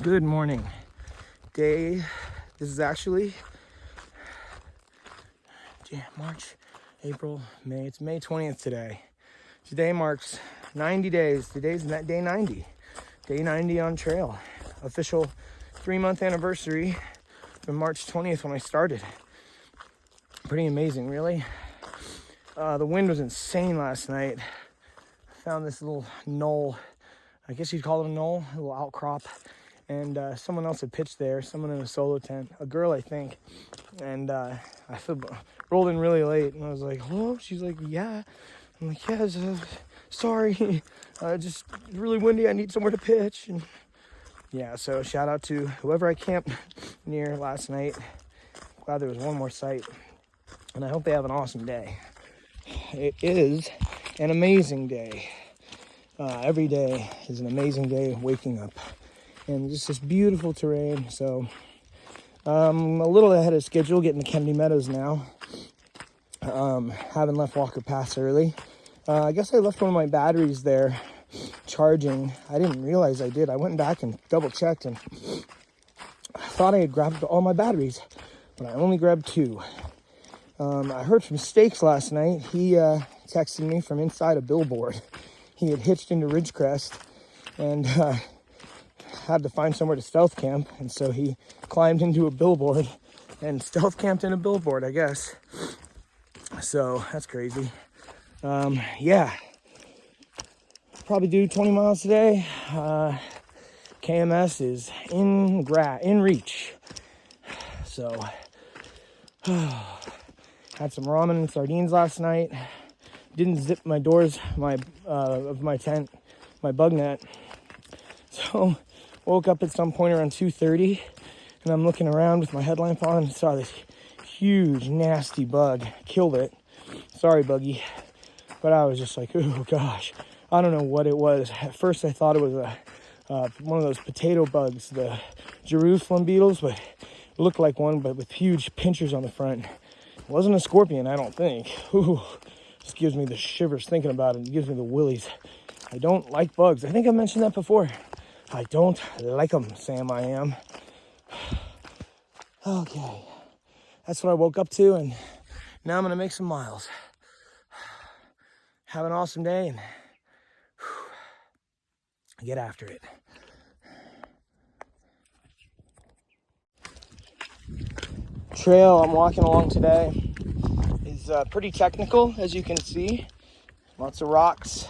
Good morning. This is actually March, April, May. It's May 20th today. Today marks 90 days. Today's day 90. Day 90 on trail. Official 3-month anniversary from March 20th when I started. Pretty amazing, really. The wind was insane last night. I found this little knoll. I guess you'd call it a knoll, a little outcrop. And someone else had pitched there, someone in a solo tent, a girl, I think. And I rolled in really late, and I was like, hello? She's like, yeah. I'm like, yeah, sorry. Just really windy, I need somewhere to pitch. And yeah, so shout out to whoever I camped near last night. Glad there was one more site. And I hope they have an awesome day. It is an amazing day. Every day is an amazing day waking up. And just this beautiful terrain. So I'm a little ahead of schedule getting to Kennedy Meadows now. Haven't left Walker Pass early. I guess I left one of my batteries there charging. I didn't realize I did. I went back and double checked and I thought I had grabbed all my batteries, but I only grabbed 2. I heard from Stakes last night. He texted me from inside a billboard. He had hitched into Ridgecrest and had to find somewhere to stealth camp, and so he climbed into a billboard and stealth camped in a billboard, I guess. So that's crazy. Yeah, probably do 20 miles today. KMS is in reach. So had some ramen and sardines last night. Didn't zip my doors of my tent, my bug net. So woke up at some point around 2:30, and I'm looking around with my headlamp on and saw this huge, nasty bug. Killed it. Sorry, buggy. But I was just like, oh gosh. I don't know what it was. At first I thought it was one of those potato bugs, the Jerusalem beetles, but it looked like one, but with huge pinchers on the front. It wasn't a scorpion, I don't think. Ooh, just gives me the shivers thinking about it. It gives me the willies. I don't like bugs. I think I mentioned that before. I don't like them, Sam, I am. Okay. That's what I woke up to, and now I'm going to make some miles. Have an awesome day, and get after it. Trail I'm walking along today is pretty technical, as you can see. Lots of rocks,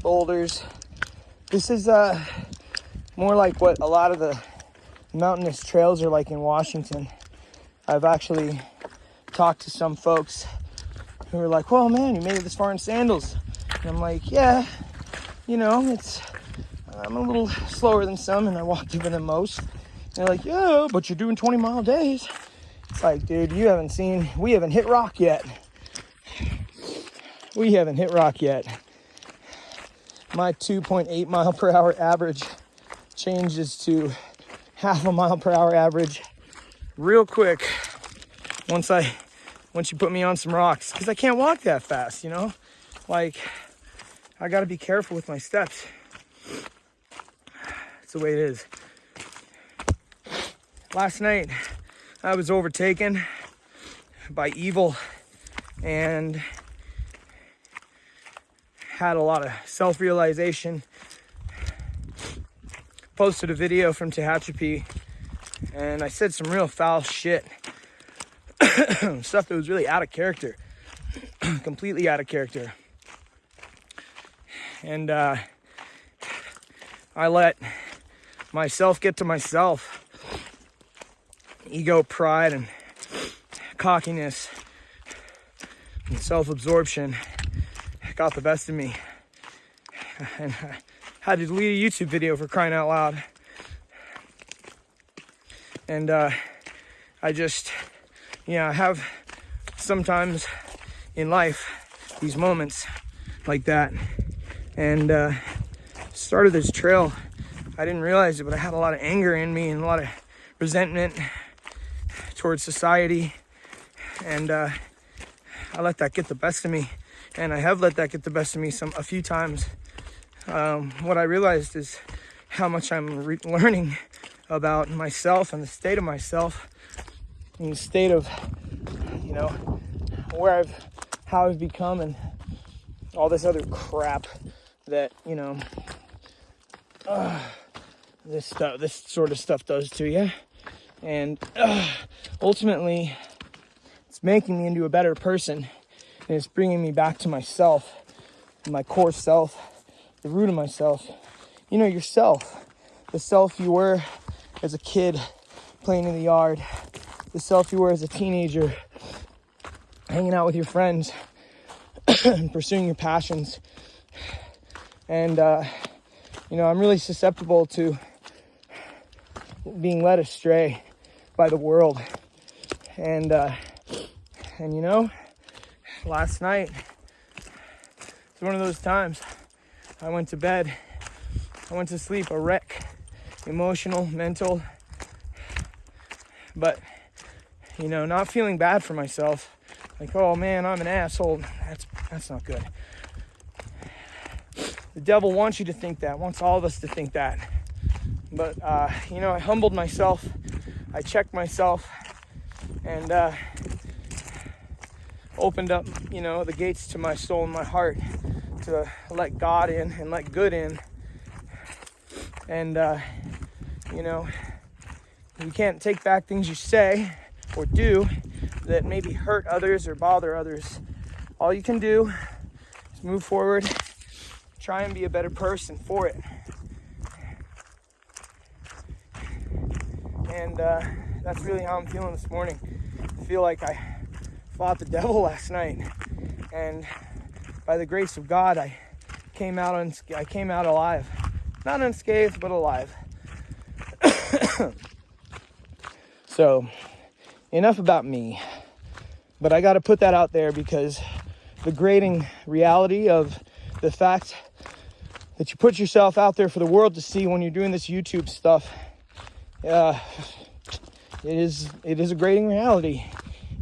boulders. This is more like what a lot of the mountainous trails are like in Washington. I've actually talked to some folks who are like, well, man, you made it this far in sandals. And I'm like, yeah, you know, I'm a little slower than some and I walk deeper than most. And they're like, yeah, but you're doing 20-mile days. It's like, dude, we haven't hit rock yet. We haven't hit rock yet. My 2.8 mile per hour average changes to half a mile per hour average real quick once you put me on some rocks, because I can't walk that fast, you know? Like, I gotta be careful with my steps. That's the way it is. Last night, I was overtaken by evil and had a lot of self-realization. Posted a video from Tehachapi and I said some real foul shit. Stuff that was really out of character. Completely out of character. And I let myself get to myself. Ego, pride, and cockiness and self-absorption got the best of me. And I had to delete a YouTube video for crying out loud. And I just, I have sometimes in life these moments like that. And started this trail. I didn't realize it, but I had a lot of anger in me and a lot of resentment towards society. And I let that get the best of me. And I have let that get the best of me a few times. What I realized is how much I'm learning about myself and the state of myself and the state of, you know, how I've become and all this other crap that, you know, this sort of stuff does to you. And ultimately, it's making me into a better person. And it's bringing me back to myself, my core self, the root of myself. You know, yourself. The self you were as a kid playing in the yard. The self you were as a teenager hanging out with your friends and pursuing your passions. And, you know, I'm really susceptible to being led astray by the world. And you know, last night, it's one of those times. I went to bed, I went to sleep a wreck, emotional, mental, but, you know, not feeling bad for myself. Like, oh man, I'm an asshole. That's not good. The devil wants you to think that, wants all of us to think that. But, you know, I humbled myself, I checked myself, and opened up, you know, the gates to my soul and my heart to let God in and let good in. And, you know, you can't take back things you say or do that maybe hurt others or bother others. All you can do is move forward, try and be a better person for it. And that's really how I'm feeling this morning. I feel like I fought the devil last night, and by the grace of God, I came out alive. Not unscathed, but alive. So, enough about me. But I got to put that out there because the grating reality of the fact that you put yourself out there for the world to see when you're doing this YouTube stuff, it is a grating reality.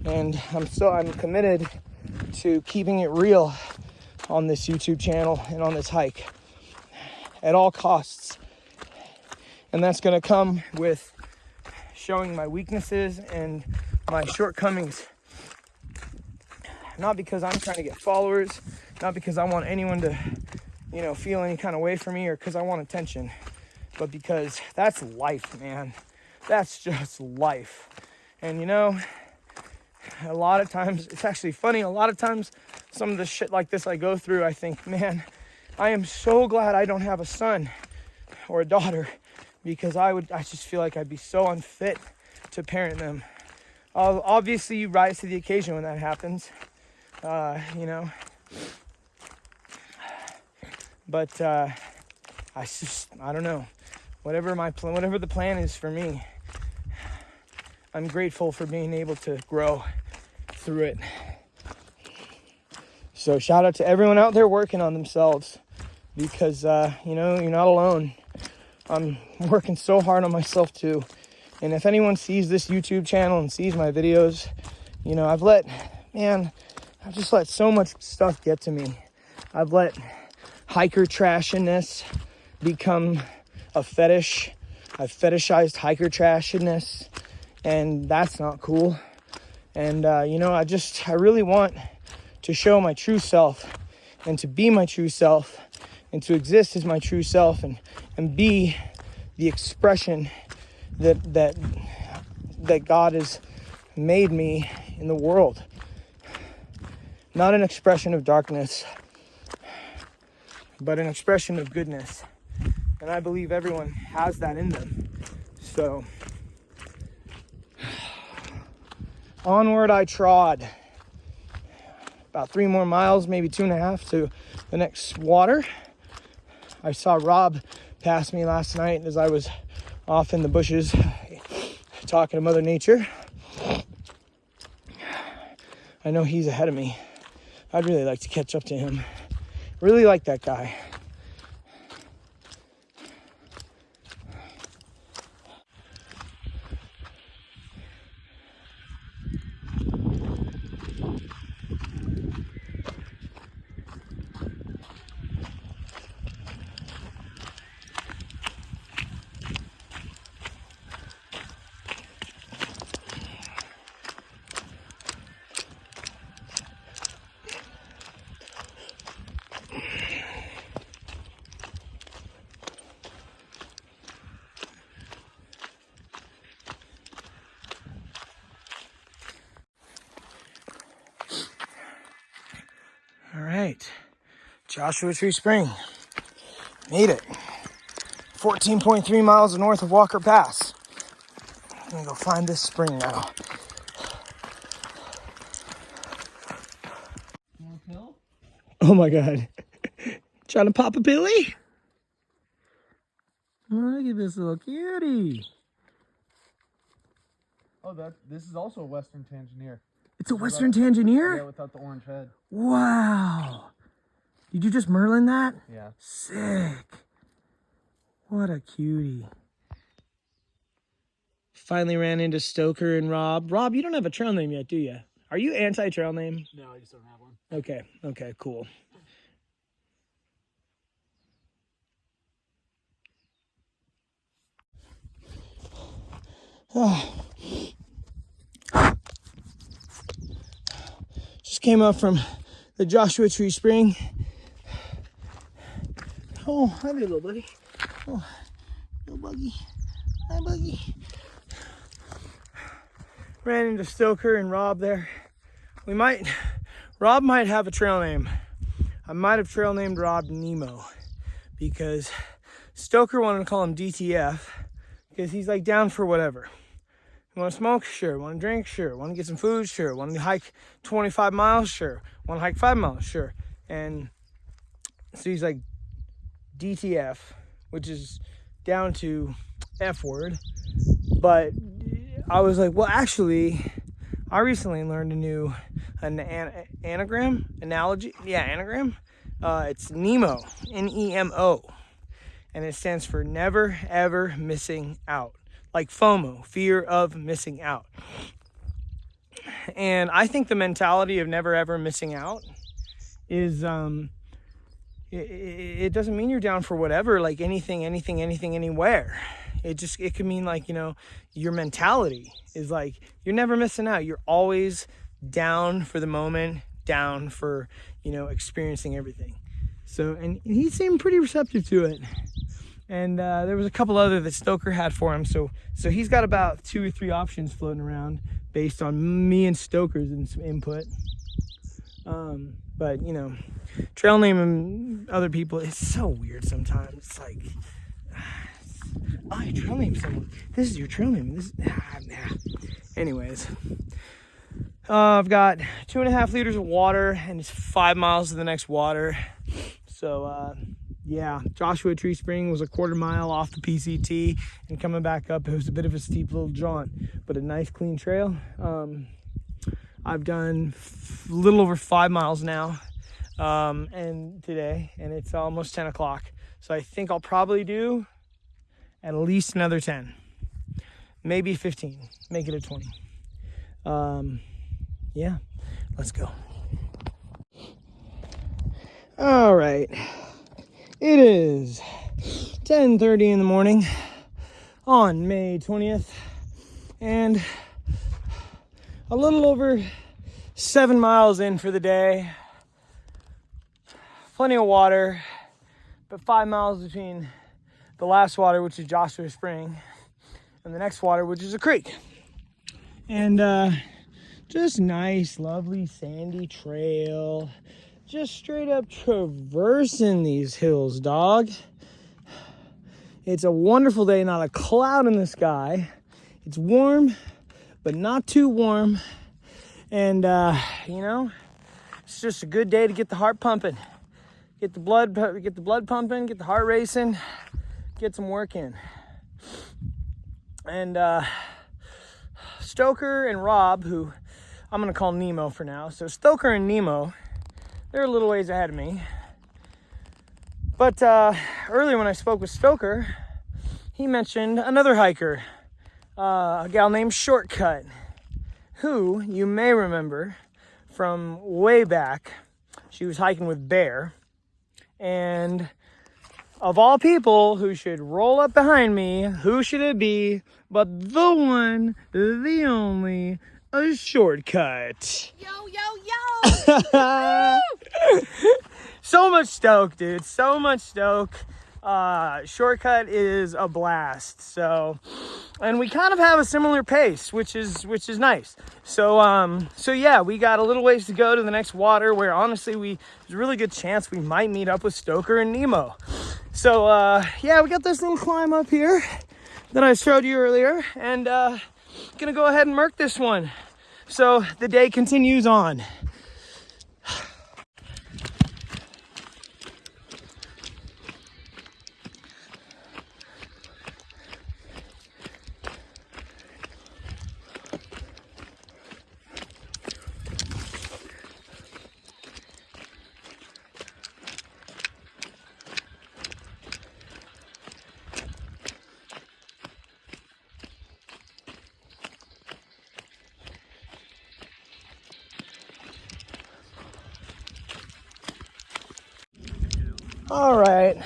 And I'm committed to keeping it real on this YouTube channel and on this hike at all costs. And that's going to come with showing my weaknesses and my shortcomings. Not because I'm trying to get followers, not because I want anyone to, you know, feel any kind of way for me or because I want attention, but because that's life, man. That's just life. And you know, a lot of times, it's actually funny, a lot of times some of the shit like this I go through, I think, man, I am so glad I don't have a son or a daughter, because I just feel like I'd be so unfit to parent them. Obviously, you rise to the occasion when that happens, you know. But I don't know. Whatever the plan is for me, I'm grateful for being able to grow through it. So shout out to everyone out there working on themselves, because, you know, you're not alone. I'm working so hard on myself too. And if anyone sees this YouTube channel and sees my videos, you know, I've just let so much stuff get to me. I've let hiker trashiness become a fetish. I've fetishized hiker trashiness, and that's not cool. And, you know, I really want to show my true self and to be my true self and to exist as my true self and be the expression that God has made me in the world. Not an expression of darkness, but an expression of goodness. And I believe everyone has that in them. So, onward I trod. About 3 more miles, maybe 2.5 to the next water. I saw Rob pass me last night as I was off in the bushes talking to Mother Nature. I know he's ahead of me. I'd really like to catch up to him. Really like that guy. All right, Joshua Tree Spring. Made it. 14.3 miles north of Walker Pass. I'm gonna go find this spring now. Oh my God. Trying to pop a pilly? Look at this little cutie. Oh, this is also a Western Tangineer. It's a Western Tangineer? Yeah, without the orange head. Wow. Did you just Merlin that? Yeah. Sick. What a cutie. Finally ran into Stoker and Rob. Rob, you don't have a trail name yet, do you? Are you anti-trail name? No, I just don't have one. Okay, cool. Oh. Just came up from the Joshua Tree Spring. Oh, hi there, little buddy. Oh, little buggy. Hi, buggy. Ran into Stoker and Rob there. Rob might have a trail name. I might have trail named Rob Nemo because Stoker wanted to call him DTF because he's like down for whatever. You want to smoke? Sure. Want to drink? Sure. Want to get some food? Sure. Want to hike 25 miles? Sure. Want to hike 5 miles? Sure. And so he's like DTF, which is down to F word. But I was like, well, actually, I recently learned anagram. It's Nemo, Nemo. And it stands for never, ever missing out. Like FOMO, fear of missing out. And I think the mentality of never, ever missing out is, it doesn't mean you're down for whatever, like anything, anywhere. It could mean like, your mentality is like, you're never missing out. You're always down for the moment, down for, experiencing everything. So, and he seemed pretty receptive to it. And there was a couple other that Stoker had for him. So he's got about 2 or 3 options floating around based on me and Stoker's input. But, trail naming other people, it's so weird sometimes. It's like, I trail name someone. This is your trail name. Anyways, I've got 2.5 liters of water and it's 5 miles to the next water. So, yeah, Joshua Tree Spring was a 1/4 mile off the PCT, and coming back up, it was a bit of a steep little jaunt, but a nice clean trail. I've done a little over 5 miles now, and it's almost 10 o'clock. So I think I'll probably do at least another 10, maybe 15, make it a 20. Yeah, let's go. All right. It is 10:30 in the morning on May 20th, and a little over 7 miles in for the day. Plenty of water, but 5 miles between the last water, which is Joshua Spring, and the next water, which is a creek. And just nice, lovely, sandy trail. Just straight up traversing these hills, dog. It's a wonderful day, not a cloud in the sky. It's warm, but not too warm. And, it's just a good day to get the heart pumping. Get the blood pumping, get the heart racing, get some work in. And Stoker and Rob, who I'm going to call Nemo for now. So Stoker and Nemo, they're a little ways ahead of me. But earlier when I spoke with Stoker, he mentioned another hiker, a gal named Shortcut, who you may remember from way back. She was hiking with Bear. And of all people who should roll up behind me, who should it be but the one, the only, a Shortcut. Yo, yo, yo! So much stoke, dude. So much stoke. Shortcut is a blast. So, and we kind of have a similar pace, which is nice. So yeah, we got a little ways to go to the next water where honestly there's a really good chance we might meet up with Stoker and Nemo. So yeah, we got this little climb up here that I showed you earlier, and gonna go ahead and mark this one. So the day continues on. All right,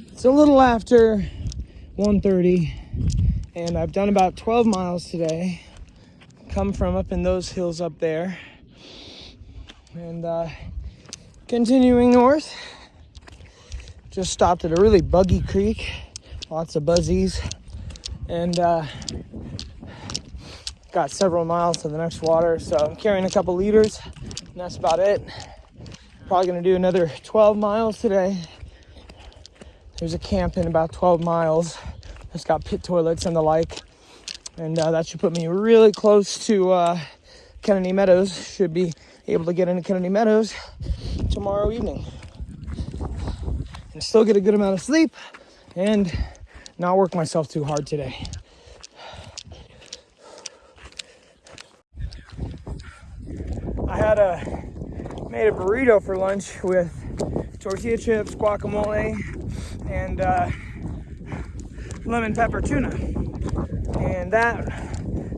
it's a little after 1:30, and I've done about 12 miles today. Come from up in those hills up there, and continuing north. Just stopped at a really buggy creek, lots of buzzies, and got several miles to the next water. So I'm carrying a couple liters, and that's about it. Probably gonna do another 12 miles today. There's a camp in about 12 miles. It's got pit toilets and the like. And that should put me really close to Kennedy Meadows. Should be able to get into Kennedy Meadows tomorrow evening. And still get a good amount of sleep and not work myself too hard today. I made a burrito for lunch with tortilla chips, guacamole, and lemon pepper tuna. And that,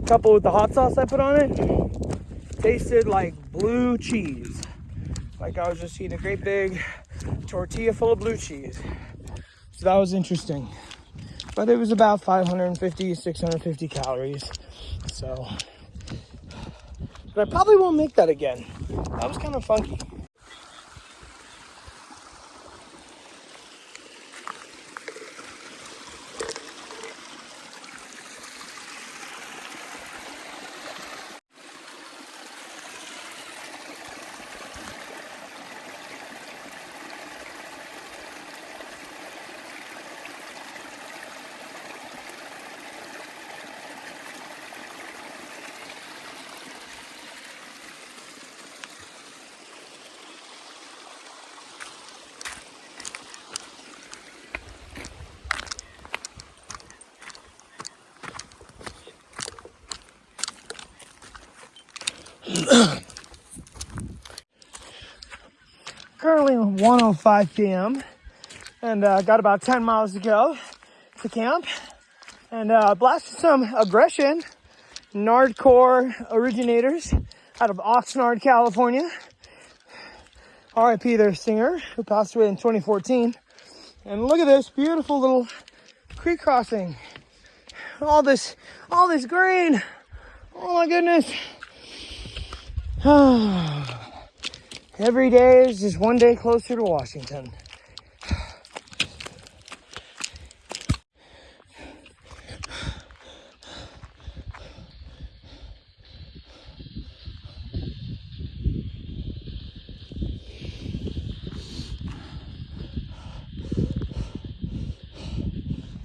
coupled with the hot sauce I put on it, tasted like blue cheese. Like I was just eating a great big tortilla full of blue cheese. So that was interesting. But it was about 550, 650 calories. So, but I probably won't make that again. That was kind of funky. Currently 1:05 p.m. and got about 10 miles to go to camp, and blasted some aggression Nardcore originators out of Oxnard, California. R.I.P. their singer who passed away in 2014. And look at this beautiful little creek crossing. All this green. Oh my goodness. Every day is just one day closer to Washington.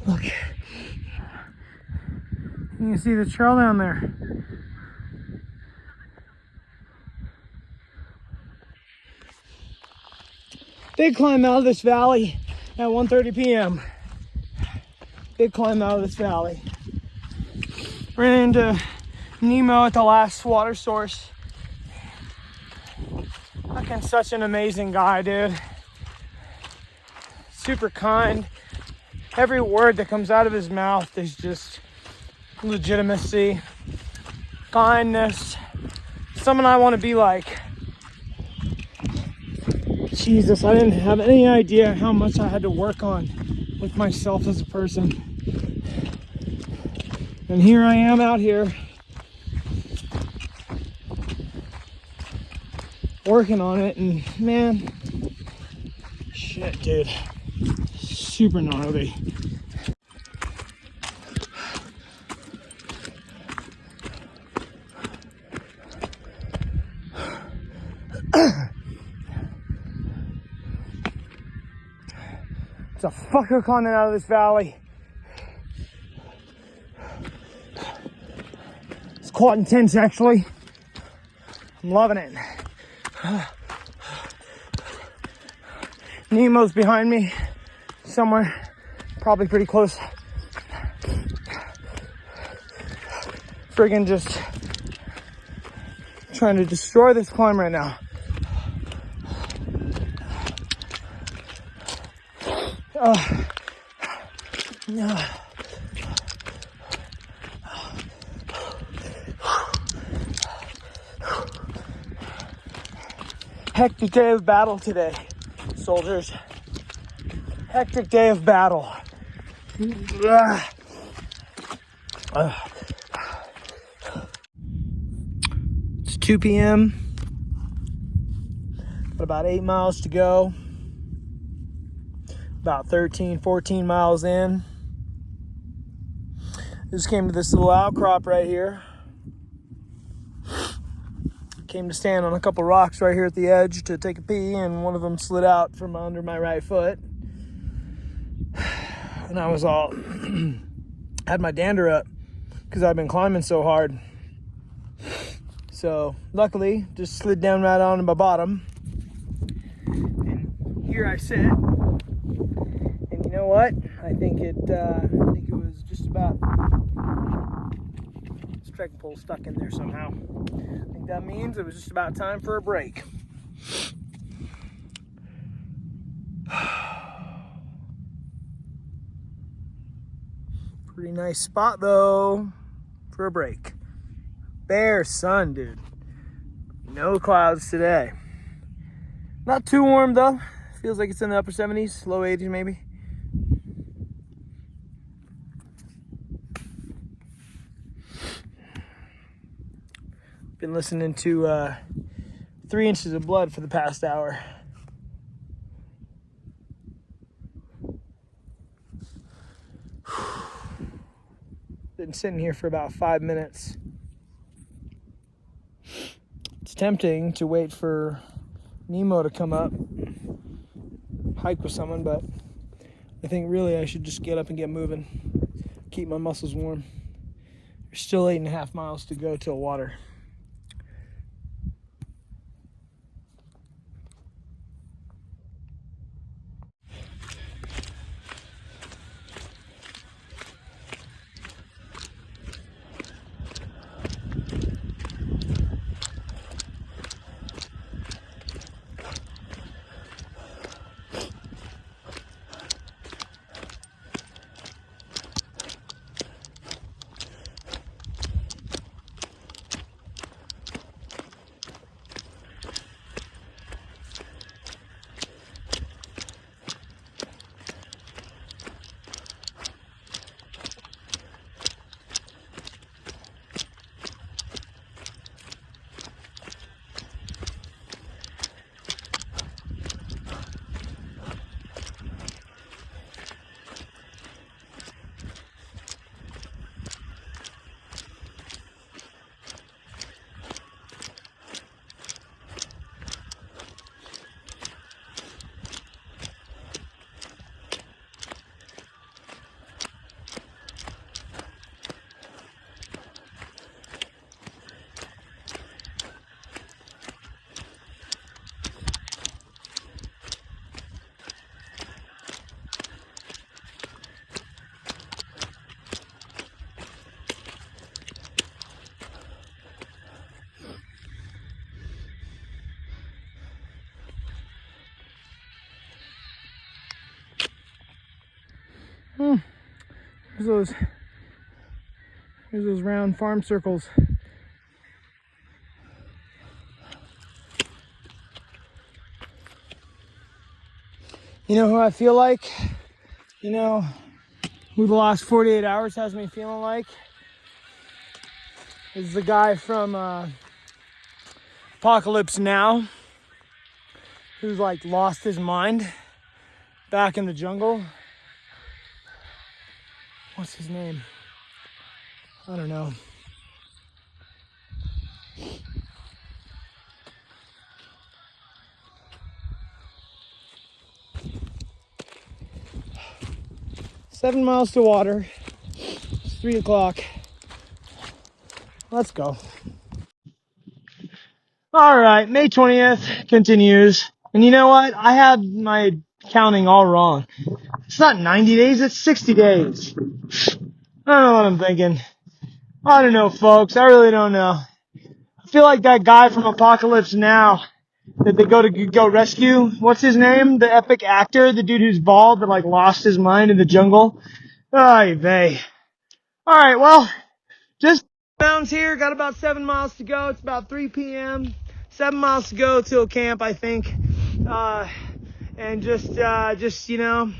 Look, you can see the trail down there. Big climb out of this valley at 1:30 p.m. Big climb out of this valley. Ran into Nemo at the last water source. Fucking such an amazing guy, dude. Super kind. Every word that comes out of his mouth is just legitimacy, kindness. Someone I want to be like. Jesus, I didn't have any idea how much I had to work on with myself as a person. And here I am out here working on it, and man, shit, dude. super gnarly. It's a fucker climbing out of this valley. It's quite intense, actually. I'm loving it. Nemo's behind me somewhere, probably pretty close. Friggin' just trying to destroy this climb right now. Hectic day of battle today, soldiers. Hectic day of battle. It's 2 p.m. Got about 8 miles to go. About 13, 14 miles in. Just came to this little outcrop right here. Came to stand on a couple rocks right here at the edge to take a pee, and one of them slid out from under my right foot. And I was all, had my dander up because I've been climbing so hard. So luckily, just slid down right onto my bottom. And here I sit. And you know what? I think it was just about, this trekking pole stuck in there somehow. I think that means it was just about time for a break. Pretty nice spot though for a break. Bare sun, dude. No clouds today. Not too warm though. Feels like it's in the upper 70s, low 80s maybe. Been listening to 3 Inches of Blood for the past hour. Been sitting here for about 5 minutes. It's tempting to wait for Nemo to come up, hike with someone, but I think really I should just get up and get moving, keep my muscles warm. There's still 8.5 miles to go till water. Here's those round farm circles. You know who I feel like? You know who the last 48 hours has me feeling like? Is the guy from Apocalypse Now, who's like lost his mind back in the jungle. What's his name? I don't know. Seven miles to water. It's 3 o'clock. Let's go. All right, May 20th continues. And you know what? I had my counting all wrong. It's not 90 days, it's 60 days. I don't know what I'm thinking. I don't know, folks. I really don't know. I feel like that guy from Apocalypse Now that they go to go rescue. What's his name? The epic actor, the dude who's bald that like lost his mind in the jungle. Ay vey. All right, well, just bounds here. Got about 7 miles to go. It's about 3 p.m. 7 miles to go till camp, I think. And just you know,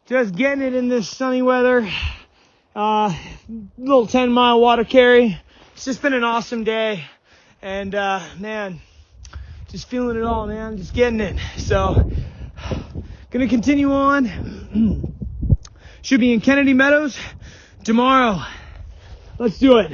just getting it in this sunny weather. Little 10-mile water carry. It's just been an awesome day, and man, just feeling it all, man. Just getting it. So, gonna continue on. Should be in Kennedy Meadows tomorrow. Let's do it.